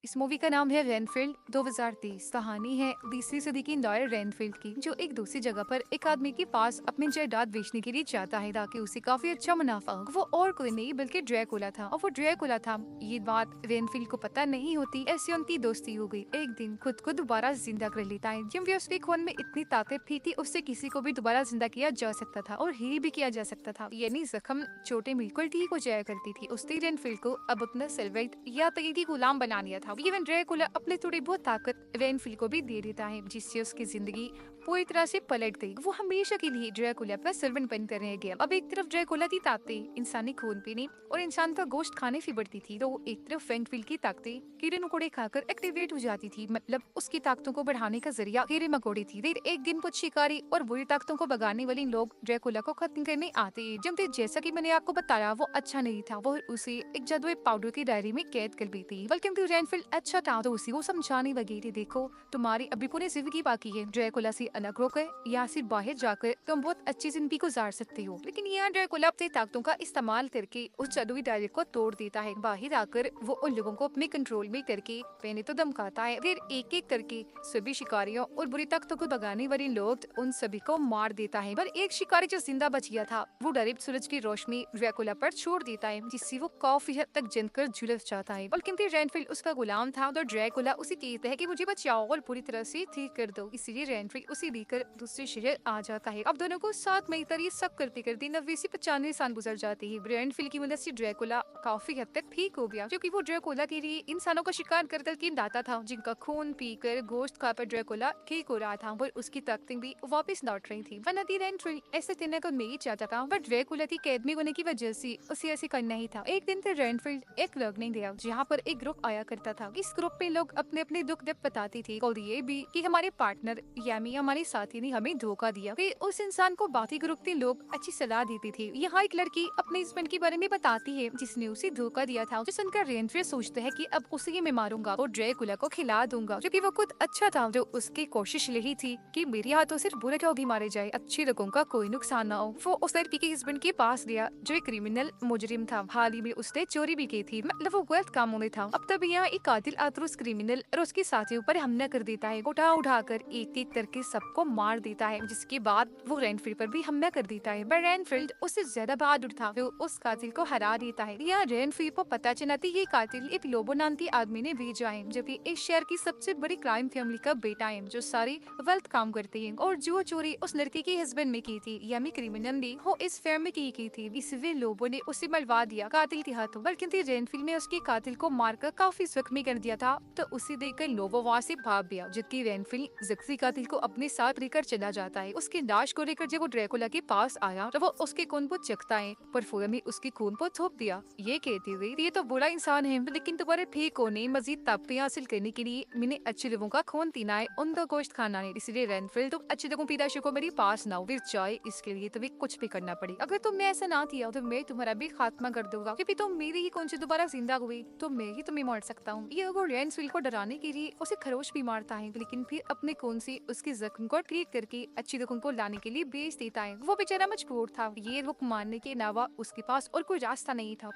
इस मूवी का नाम है रेनफील्ड 2030। कहानी है 20वीं सदी की लॉयर रेनफील्ड की, जो एक दूसरी जगह पर एक आदमी के पास अपनी जायदाद बेचने के लिए जाता है ताकि उसे काफी अच्छा मुनाफा हो। वो और कोई नहीं बल्कि ड्रैकुला था, और वो ड्रैकुला था। ये बात रेनफील्ड को पता नहीं होती। ऐसी उनकी दोस्ती हो गई। एक दिन खुद को दोबारा जिंदा कर लेता है, क्योंकि उसके खून में इतनी ताकत भी थी, उससे किसी को भी दोबारा जिंदा किया जा सकता था और हील भी किया जा सकता था। यानी जख्म चोटें बिल्कुल ठीक हो जाया करती थी। उसने रेनफील्ड को अब अपना सर्वेंट या तरीके गुलाम बना लिया था। इवन ड्रैकुला अपने थोड़ी बहुत ताकत रेनफील्ड को भी दे देता है, जिससे उसकी जिंदगी पूरी तरह से पलट गई। वो हमेशा के लिए ड्रैकुला का सर्वेंट बनकर रह गया। अब एक तरफ ड्रैकुला की ताकतें इंसानी खून पीने और इंसान का गोश्त खाने से बढ़ती थी, तो एक तरफ रेनफील्ड की ताकतें कीड़े मकोड़े खाकर एक्टिवेट हो जाती थी। मतलब उसकी ताकतों को बढ़ाने का जरिया कीड़े मकोड़े थी। फिर एक दिन कुछ शिकारी और बुरी ताकतों को भगाने वाले लोग ड्रैकुला को खत्म करने आते। जब जैसा कि मैंने आपको बताया, वो अच्छा नहीं था। वो उसे एक जादुई पाउडर की डायरी में कैद कर दी थी। बल्कि रेनफील्ड अच्छा था, तो उसी को समझाने लगी थी, देखो तुम्हारी अभी पूरी जिंदगी बाकी है। ड्रैकुला से अलग होकर या सिर्फ बाहर जाकर तुम बहुत अच्छी जिंदगी गुजार सकते हो। लेकिन यहाँ ड्रैकुला अपनी ताकतों का इस्तेमाल करके उस जादुई डायरी को तोड़ देता है। बाहर आकर वो उन लोगों को अपने कंट्रोल में करके पहले तो धमकाता है, फिर एक एक करके सभी शिकारियों और बुरी ताकतों को भगाने वाले लोग उन सभी को मार देता है। पर एक शिकारी जो जिंदा बच गया था, वो डायरेक्ट सूरज की रोशनी ड्रैकुला पर छोड़ देता है, जिससे वो काफी हद तक जलकर झुलस जाता है। बल्कि रेनफील्ड उसका गुलाम था, तो ड्रैकुला उसे कहता है कि मुझे बचाओ और पूरी तरह से ठीक कर दो। इसलिए रेनफील्ड उसे लेकर दूसरे शहर आ जाता है। अब दोनों को साथ मिलकर ये सब करते करते 90 से 95 साल गुजर जाते हैं। रेनफील्ड की मदद से ड्रैकुला काफी हद तक ठीक हो गया, क्योंकि वो ड्रैकुला के लिए इंसानों का शिकार कर कर दाता था, जिनका खून पीकर गोश्त खाकर ड्रैकुला ठीक हो रहा था और उसकी ताकतें भी वापस लौट रही थी। वरना रेनफील्ड ऐसे करने को नहीं चाहता था, बट ड्रैकुला की कैद में होने की वजह से उसे ऐसे करना ही था। एक दिन फिर रेनफील्ड एक लर्निंग गया, जहाँ पर एक ग्रुप आया करता था। इस ग्रुप में लोग अपने अपने दुख दर्द बताती थी, और ये भी कि हमारे पार्टनर यामी हमारे साथी ने हमें धोखा दिया। फिर उस इंसान को बाकी ग्रुप के लोग अच्छी सलाह देती थी। यहाँ एक लड़की अपने हस्बैंड के बारे में बताती है, जिसने उसे धोखा दिया था। जो सुनकर रेनफील्ड सोचता है कि अब उसे मैं मारूंगा और ड्रैकुला को खिला दूंगा, क्योंकि वो खुद अच्छा था। जो उसकी कोशिश यही थी कि मेरे हाथों सिर्फ बुरे लोग ही मारे जाए, अच्छे लोगों का कोई नुकसान ना हो। वो उस लड़की के हस्बैंड के पास गया, जो एक क्रिमिनल मुजरिम था। हाल ही में उसने चोरी भी की थी, मतलब वो गलत कामों में था। अब तब यहाँ एक कातिल आकर उस क्रिमिनल और उसके साथियों पर हमला कर देता है। उठा उठाकर एक एक करके सबको मार देता है, जिसके बाद वो रेनफील्ड पर भी हमला कर देता है। पर रेनफील्ड उससे ज्यादा बहादुर था, वो उस कातिल को हरा देता है। यहाँ रेनफील्ड को पता चला था ये कातिल एक लोबो नाम के आदमी ने भेजा है, जबकि इस शहर की सबसे बड़ी क्राइम फैमिली का बेटा है, जो सारी गलत काम करते हैं। और जो चोरी उस लड़के के हस्बैंड ने की थी, यानी क्रिमिनल ने, वो इस फैम में की थी। इसलिए लोगों ने उसे मरवा दिया कातिल के हाथों। बल्कि रेनफील्ड ने उसके कातिल को मारकर काफी जख्मी कर दिया था, तो उसे देखकर लोबो वहाँ से भाग गया। जबकि रेनफील्ड जख्मी कातिल को अपने साथ लेकर चला जाता है। उसकी लाश को लेकर जब वो ड्रैकुला के पास आया, तो वो उसके खून को चखता है, पर फौरन ही उसके खून को थोप दिया, ये कहते हुए ये तो बुरा इंसान है, लेकिन तुम्हारे ठीक होने मजीद ताकतें हासिल करने के लिए मैंने अच्छे लोगों का खून पीना है, उनका गोश्त खाना है। इसलिए रेनफील्ड, तुम अच्छे लोगों पीदा को मेरे पास ना हो, फिर चाहे इसके लिए तुम्हें कुछ भी करना पड़े। अगर तुमने ऐसा ना किया तो मैं तुम्हारा भी खात्मा कर दूंगा, क्योंकि तुम मेरी ही कौन सी दोबारा जिंदा हुई तो मैं ही तुम्हें मार सकता हूँ। ये वो रेनफील्ड को डराने के लिए उसे खरोच भी मारता है, लेकिन फिर अपने खून से उसके जख्म को ठीक करके अच्छी लोगों को लाने के लिए भेज देता है। वो बेचारा मजबूर था, ये रुक मारने के अलावा उसके पास और कोई रास्ता नहीं था।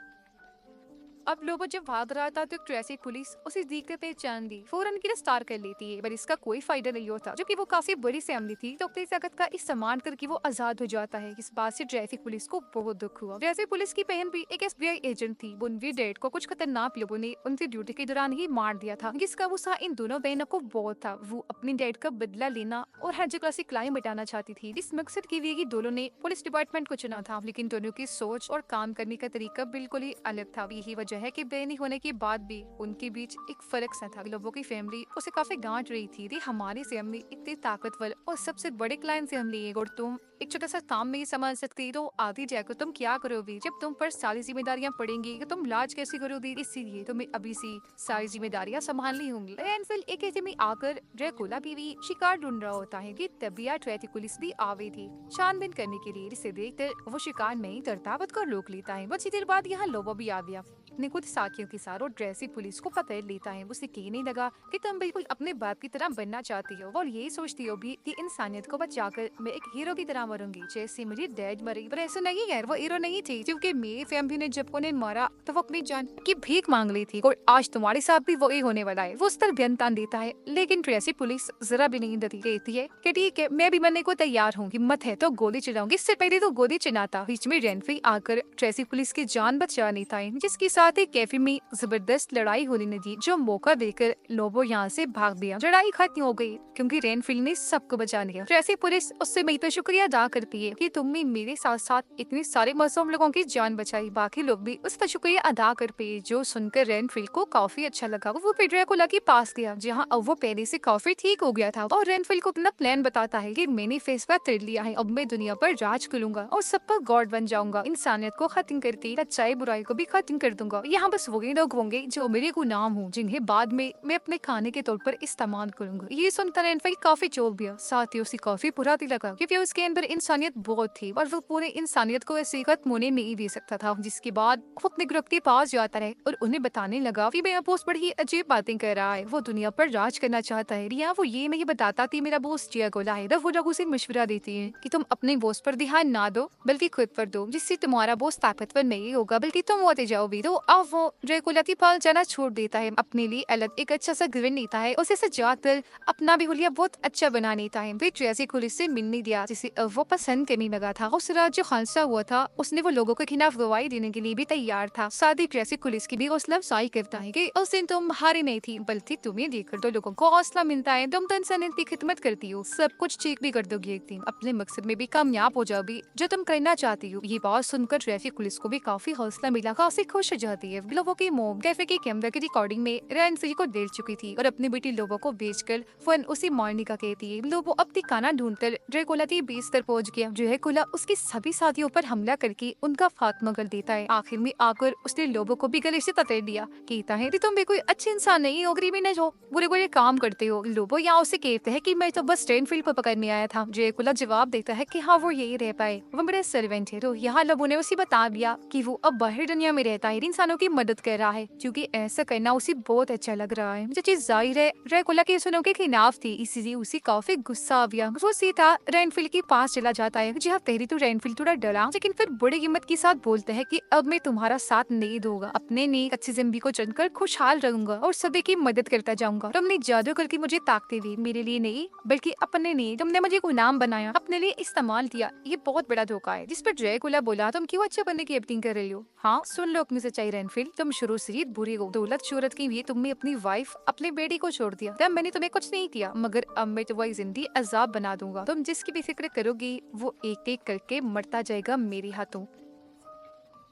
अब लोबो जब भाग रहा था, तो ट्रैफिक पुलिस उसे देखकर पहचान ली, फौरन गिरफ्तार कर लेती है। पर इसका कोई फायदा नहीं होता, क्योंकि वो काफी बड़ी फैमिली थी, तो अपनी ताकत का इस्तेमाल करके वो आजाद हो जाता है। इस बात से ट्रैफिक पुलिस को बहुत दुख हुआ। ट्रैफिक पुलिस की बहन भी एक एसबीआई एजेंट थी। उनके डैड को कुछ खतरनाक लोगों ने उनकी ड्यूटी के दौरान ही मार दिया था, जिसका गुस्सा इन दोनों बहनों को बहुत था। वो अपने डैड का बदला लेना और हर जगह से क्राइम मिटाना चाहती थी। इस मकसद के लिए दोनों ने पुलिस डिपार्टमेंट को चुना था, लेकिन दोनों की सोच और काम करने का तरीका बिल्कुल ही अलग था। यही वजह है कि बहनी होने के बाद भी उनके बीच एक फर्क सा था। लोगों की फैमिली उसे काफी डांट रही थी, हमारी फैमिली इतनी ताकतवर और सबसे बड़े क्लाइंट से हम लिए, और तुम एक छोटा सा काम नहीं संभाल सकती, तो आगे जाकर तुम क्या करोगी? जब तुम पर सारी जिम्मेदारियां पड़ेंगी तो तुम लाज कैसे करोगी? इसीलिए तुम्हें अभी से सारी जिम्मेदारियां संभालनी होंगी। रेनफील्ड एक ऐसे में आकर ड्रैकुला भी शिकार ढूंढ रहा होता है कि तभी ट्रैफिक पुलिस भी आ गई थी छानबीन करने के लिए। इसे देखकर वो शिकार नहीं करता, खुद को रोक लेता है। बस देर बाद यहाँ लोबो भी आ गया। अपने कुछ साथियों के साथ और ट्रेसी पुलिस को पकड़ लेता है। उसे कहने लगा कि तुम बिल्कुल अपने बाप की तरह बनना चाहती हो और यही सोचती हो भी कि इंसानियत को बचाकर मैं एक हीरो की तरह मरूंगी जैसे मेरी डैड मरी। पर ऐसा नहीं है, वो हीरो नहीं थी, क्योंकि मेरी फैमिली ने जब उन्हें मारा तो वो अपनी जान की भीख मांग ली थी और आज तुम्हारे साथ भी वही होने वाला है। वो उस पर बयान तान देता है, लेकिन ट्रेसी पुलिस जरा भी नहीं डरती, कहती है कि ठीक है, मैं भी मरने को तैयार हूँ, हिम्मत है तो गोली चलाऊंगी। इससे पहले तो गोली चलाता बीच में रेनफिल आकर ट्रेसी पुलिस की जान बचा लेता है, जिसके साथ ही कैफे में जबरदस्त लड़ाई होने लगी, जो मौका देकर लोबो यहाँ से भाग गया। लड़ाई खत्म हो गई क्योंकि रेनफिल ने सबको बचा लिया। ट्रेसी पुलिस उससे मिलकर शुक्रिया अदा करती है कि तुमने मेरे साथ साथ इतने सारे मासूम लोगों की जान बचाई। बाकी लोग भी उस पर शुक्रिया अदा कर पे, जो सुनकर रेनफिल को काफी अच्छा लगा। वो ड्रैकुला के पास गया जहाँ अब वो पहले से काफी ठीक हो गया था और रेनफिल को अपना प्लान बताता है कि मैंने फैसला कर लिया है, अब मैं दुनिया पर राज करूंगा और सब पर गॉड बन जाऊंगा। इंसानियत को खत्म करके अच्छाई बुराई को भी खत्म कर दूंगा। यहाँ बस वही लोग होंगे जो मेरे गुलाम हूँ, जिन्हें बाद में मैं अपने खाने के तौर पर इस्तेमाल करूंगा। ये सुनकर रेनफिल काफी चौंक गया, साथ ही उसे काफी बुरा भी लगा क्योंकि उसके अंदर इंसानियत बहुत थी और वो पूरे इंसानियत को ऐसे खत्म होने नहीं दे सकता था। जिसके बाद वो अपने ग्रुप के पास जाता है और उन्हें बताने लगा कि मेरा बॉस बड़ी अजीब बातें कर रहा है, वो दुनिया पर राज करना चाहता है। रिया वो ये नहीं बताता थी मेरा बॉस चियागोला है। वो लोग उसे मशवरा देती है कि तुम अपने बॉस पर ध्यान ना दो बल्कि खुद पर दो, जिससे तुम्हारा बॉस ताकतवर नहीं होगा बल्कि तुम होते जाओगे। तो अब वो ड्रैकुला की पाल जाना छोड़ देता है, अपने लिए अलग एक अच्छा सा घर लेता है, उसे सजाकर अपना भी हुलिया बहुत अच्छा बना लेता है। वे ट्रेसी पुलिस से मिलने दिया जिसे अब वो पसंद करने लगा था। उस रात जो हादसा हुआ था उसने वो लोगों के खिलाफ गवाही देने के लिए भी तैयार था। साथ ही ट्रेसी पुलिस की भी हौसला अफजाई करता है कि उस दिन तुम हारी नहीं थी, बल्कि तुम्हें देखकर तो लोगों को हौसला मिलता है, तुम तो इंसानियत की खिदमत करती हो, सब कुछ ठीक भी कर दोगी, एक दिन अपने मकसद में भी कामयाब हो जाओगी जो तुम करना चाहती हो। ये बात सुनकर ट्रैफिक पुलिस को भी काफी हौसला मिला, काफी खुश हो जाती है। लोगों की मोम कैफे के कैमरा की रिकॉर्डिंग में रेनफिल को देख चुकी थी और अपनी बेटी लोबो को बेचकर फन उसी मारने का कहती है। लोबो अपनी खाना ढूंढकर ड्रैकुला की बेस तक पहुंच गया। ड्रैकुला उसके सभी साथियों पर हमला करके उनका खात्मा कर देता है। आखिर में आकर उसने लोबो को भी गले से ततेड़ दिया, कहता है कि तुम भी कोई अच्छे इंसान नहीं हो, गरीबी न हो, बुरे बुरे काम करते हो। लोबो यहाँ उसे कहते हैं कि मैं तो बस रेनफिल को पकड़ने आया था। ड्रैकुला जवाब देता है कि हाँ वो यही रह पाए, वो मेरे सर्वेंट है। तो यहाँ लोबो ने उसे बता दिया कि वो अब बाहर दुनिया में रहता है, इंसानों की मदद कर रहा है, क्योंकि ऐसा करना उसे बहुत अच्छा लग रहा है। जो चीज जाहिर है ड्रैकुला के सुनों के खिलाफ थी, इसीलिए उसे काफी गुस्सा आ गया। वो सीधा रेनफिल के पास चला जाता है। जी हाँ, पहले तो रेनफिल थोड़ा डरा, लेकिन फिर बड़ी हिम्मत के साथ बोलता है कि अब मैं तुम्हारा साथ नहीं दूंगा, अपने नेक अच्छी जिंदगी को चुनकर खुशहाल रहूंगा और सभी की मदद करता जाऊंगा। तुमने जादू करके मुझे ताकते दी, मेरे लिए नहीं बल्कि अपने लिए, तुमने मुझे गुलाम बनाया, अपने लिए इस्तेमाल किया, ये बहुत बड़ा धोखा है। जिस पर ड्रैकुला बोला, तुम क्यों अच्छा बनने की एक्टिंग कर रही हो? हाँ सुन लो अपनी सच्चाई रेनफिल, तुम शुरू से ही बुरी हो, दौलत शोहरत के लिए तुमने अपनी वाइफ अपने बेटी को छोड़ दिया। तब मैंने तुम्हें कुछ नहीं किया, मगर अब मैं तुम्हारी जिंदगी अजाब बना दूंगा। तुम जिसकी भी फिक्र करोगी वो एक एक करके मरता जाएगा मेरे हाथों।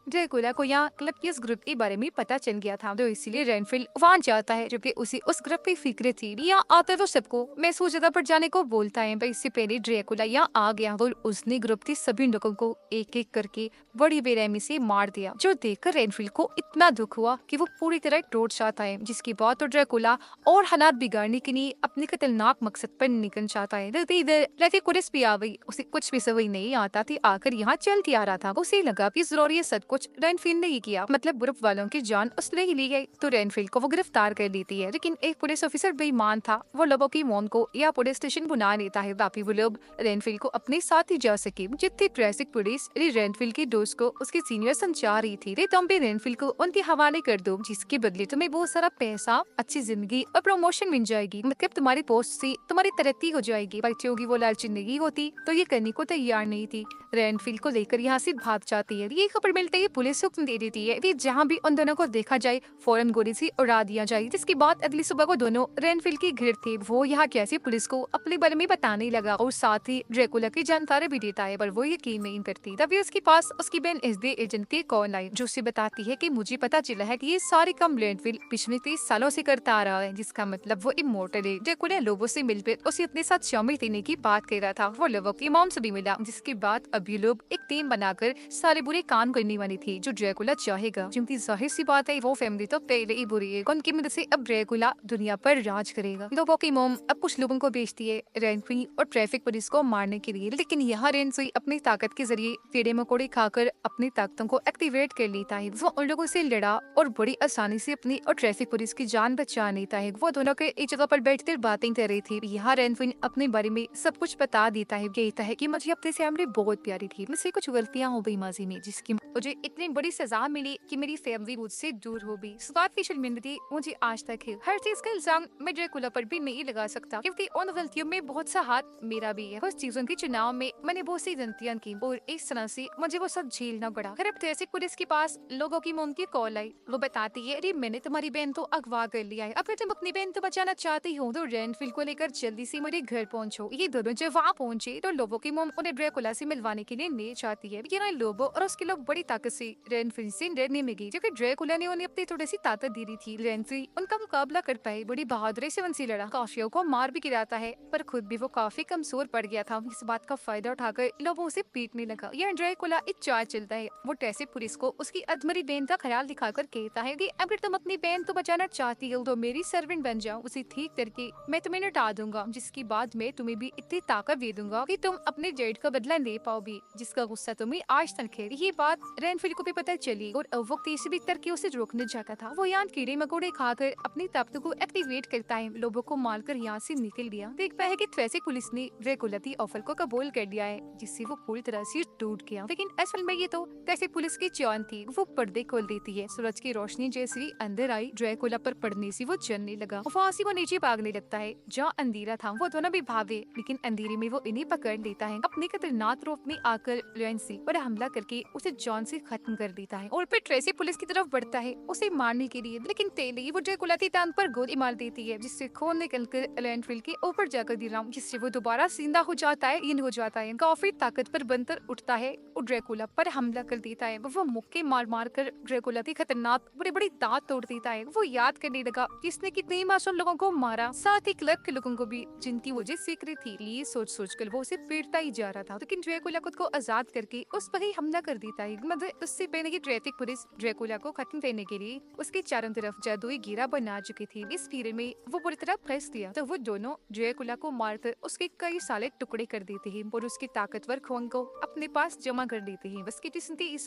ड्रैकुला को यहाँ क्लब के इस ग्रुप के बारे में पता चल गया था, तो इसीलिए रेनफिल वहाँ जाता है जबकि उसी उस ग्रुप की फिक्र थी। यहाँ आता तो सबको महसूस जगह पर जाने को बोलता है, पर इससे पहले ड्रैकुला यहाँ आ गया और उसने ग्रुप के सभी लोगों को एक एक करके बड़ी बेरहमी से मार दिया, जो देखकर रेनफिल को इतना दुख हुआ कि वो पूरी तरह टूट जाता है। जिसके बाद तो ड्रैकुला और हालात बिगाड़ने के लिए अपने खतरनाक मकसद पर निकल जाता है। इधर ट्रैफिक पुलिस भी आ गई, उसे कुछ भी समझ नहीं आता थी, आकर यहाँ चलती आ रहा था। उसे लगा कि जरूरी सब कुछ रेनफिल ने ही किया, मतलब ग्रुप वालों की जान उसने ही ली गई। तो रेनफिल को वो गिरफ्तार कर लेती है, लेकिन एक पुलिस ऑफिसर बेईमान था, वो लोगों की मौन को या पुलिस स्टेशन बुला लेता है ताकि वो लोग रेनफिल को अपने साथ ही जा सके। जितनी ट्रैफिक पुलिस रेनफिल के दोस्त को उसके सीनियर समझा रही थी, तुम भी रेनफिल को उनके हवाले कर दो, जिसके बदले तुम्हें बहुत सारा पैसा, अच्छी जिंदगी और प्रमोशन मिल जाएगी, मतलब तुम्हारी पोस्ट से तुम्हारी तरक्की हो जाएगी। बच्चों की वो लालची नहीं होती तो ये करने को तैयार नहीं थी। रेनफिल को लेकर यहाँ से भाग जाती है। ये खबर मिलते ही पुलिस हुक्म दे देती है कि जहाँ भी उन दोनों को देखा जाए फौरन गोली से उड़ा दिया जाए। जिसके बाद अगली सुबह को दोनों रेनफिल के घर थे। वो यहाँ कैसे पुलिस को अपने बारे में बताने लगा और साथ ही ड्रैकुला की जानकारी भी देता है, पर वो यकीन नहीं करती। तभी उसके पास उसकी बहन एसडी एजेंट की कॉल आई, जो उसे बताती है कि मुझे पता चला है कि ये सारे काम रेनफिल पिछले 30 सालों से करता आ रहा है, जिसका मतलब वो इमोर्टल है। ड्रैकुला लोगों से मिलकर उसे अपने साथ शामिल करने की बात कर रहा था। वो लोगों की मॉम से भी मिला, जिसके बाद अब सभी लोग एक टीम बनाकर सारे बुरे काम करने वाली थी जो ड्रैकुला चाहेगा, क्योंकि जाहिर सी बात है वो फैमिली तो पहले ही बुरी है। उनकी मदद से अब ड्रैकुला दुनिया पर राज करेगा। लोगों की मोम अब कुछ लोगों को बेचती है रेंफ्री और ट्रैफिक पुलिस को मारने के लिए, लेकिन यहाँ रेंफ्री अपनी ताकत के जरिए कीड़े मकोड़े खाकर अपनी ताकतों को एक्टिवेट कर लेता है। वो उन लोगों से लड़ा और बड़ी आसानी से अपनी और ट्रैफिक पुलिस की जान बचा लेता है। वो दोनों के एक जगह पर बैठकर बातें कर रही थी। यहाँ रेंफ्री अपने बारे में सब कुछ बता देता है, कहता है कि मुझे अपने फैमिली बहुत प्यारी थी, मुझसे कुछ गलतियां हो गई माजी में जिसकी मुझे इतनी बड़ी सजा मिली कि मेरी फैमिली मुझसे दूर हो गई। स्वाद की शर्मिंदगी मुझे आज तक है। हर चीज का इल्जाम मैं ड्रैकुला पर भी नहीं लगा सकता, क्योंकि उन गलतियों में बहुत सा हाथ मेरा भी है। उस चीजों के चुनाव में मैंने बहुत सी गलतियां की और इस तरह से मुझे वो सब झेलना पड़ा। फिर अब ट्रैफिक पुलिस के पास लोगों की मोम की कॉल आई। वो बताती है, अरे मैंने तुम्हारी बहन तो अगवा कर लिया है, अगर तुम अपनी बहन तो बचाना चाहती हो तो रेनफील्ड को लेकर जल्दी से मेरे घर पहुंचो। ये दोनों जब वहाँ पहुंचे तो लोबो की मोम उन्हें ड्रैकुला से मिलवाने के लिए ले जाती है। लेकिन लोबो और उसके लोग बड़ी ताकत से रेनफील्ड से डरने में गई, क्योंकि ड्रैकुला ने उन्हें अपनी थोड़ी सी ताकत दी दी थी। रेनफील्ड उनका मुकाबला कर पाए, बड़ी बहादुरी से उनसे लड़ा, काफियों को मार भी गिराता है, पर खुद भी वो काफी कमजोर पड़ गया था। इस बात का फायदा उठाकर लोबो उसे पीटने लगा। यह ड्रैकुला एक चाल चलता है। वो ट्रैफिक पुलिस को उसकी अधमरी बहन का ख्याल दिखाकर कहता है कि अगर तुम अपनी बहन को बचाना चाहती हो तो मेरी सर्वेंट बन जाओ, उसे ठीक करके मैं तुम्हें लौटा दूंगा, जिसके बाद मैं तुम्हें भी इतनी ताकत दे दूंगा कि तुम अपने जेड का बदला ले पाओगी, जिसका गुस्सा तुम्हें आज तक है। ये बात रेनफील्ड को भी पता चली और वो किसी भी तरह उसे रोकने जाता था। वो यहाँ कीड़े मकोड़े खाकर अपनी ताकत को एक्टिवेट करता है, लोगों को मारकर यहाँ से निकल गया। देखता है कि ट्रैफिक पुलिस ने ड्रैकुला की ऑफर को कबूल कर लिया है, जिससे वो पूरी तरह से टूट गया। लेकिन असल में ये तो ट्रैफिक पुलिस की चाल थी। वो पर्दे खोल देती है। सूरज की रोशनी जैसे ही अंदर आई, ड्रैकुला पर पड़ने से वो जलने लगा। वहाँ से वो नीचे भागने लगता है जहाँ अंधेरा था। वो दोनों भी भागे, लेकिन अंधेरे में वो इन्हें पकड़ लेता है। अपने खतरनाक रूप में आकर रेंसी पर हमला करके उसे जान से खत्म कर देता है और फिर ट्रेसी पुलिस की तरफ बढ़ता है उसे मारने के लिए। लेकिन तेली वो ड्रैकुला की टांग पर गोली मार देती है, जिससे खून निकलकर रेनफील्ड के ऊपर जाकर गिरा, जिससे वो दोबारा जिंदा हो जाता है, इन हो जाता है, काफी ताकत पर बनकर उठता है और ड्रैकुला पर हमला कर देता है। वो मुक्के मार मार कर ड्रैकुला की खतरनाक बड़े बड़े दांत तोड़ देता है। वो याद करने लगा किसने कितने मासूम लोगों को मारा, साथ ही क्लब के लोगों को भी, जिनकी वजह सीक्रेट थी। ये सोच सोच कर वो उसे पीटता ही जा रहा था, लेकिन ड्रैकुला खुद को आजाद करके उस पर ही हमला कर देता है। मतलब उससे पहले की ट्रैफिक पुलिस ड्रैकुला को खत्म करने के लिए उसके चारों तरफ जादुई घेरा बना चुकी थी। इस घेरे में वो पूरी तरह फंस दिया, तो वो दोनों ड्रैकुला को मारकर उसके कई सारे टुकड़े कर देते हैं और उसके ताकतवर खून को अपने पास जमा कर देते हैं। बस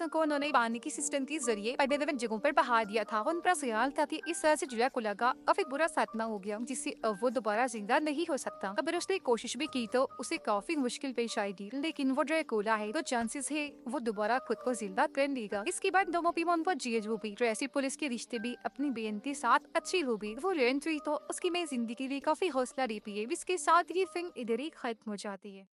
को उन्होंने पानी की सिस्टम के जरिए अलग-अलग जगहों पर बहा दिया था। उनका ख्याल था कि इस तरह से ड्रैकुला का काफी बुरा खात्मा हो गया, जिससे अब वो दोबारा जिंदा नहीं हो सकता। अगर उसने कोशिश भी की तो उसे काफी मुश्किल पेश आएगी, लेकिन वो ड्रैकुला है तो चांसेस है वो दोबारा खुद को जिंदा कर लेगा। इसके बाद दोनों पीमोन पर जीत हो गई। ट्रेसी पुलिस के रिश्ते भी अपनी बहन के साथ अच्छी हो गई। वो रेंट्री तो उसकी नई जिंदगी के लिए काफी हौसला देती है। इसके साथ ये फिल्म इधर ही खत्म हो जाती है।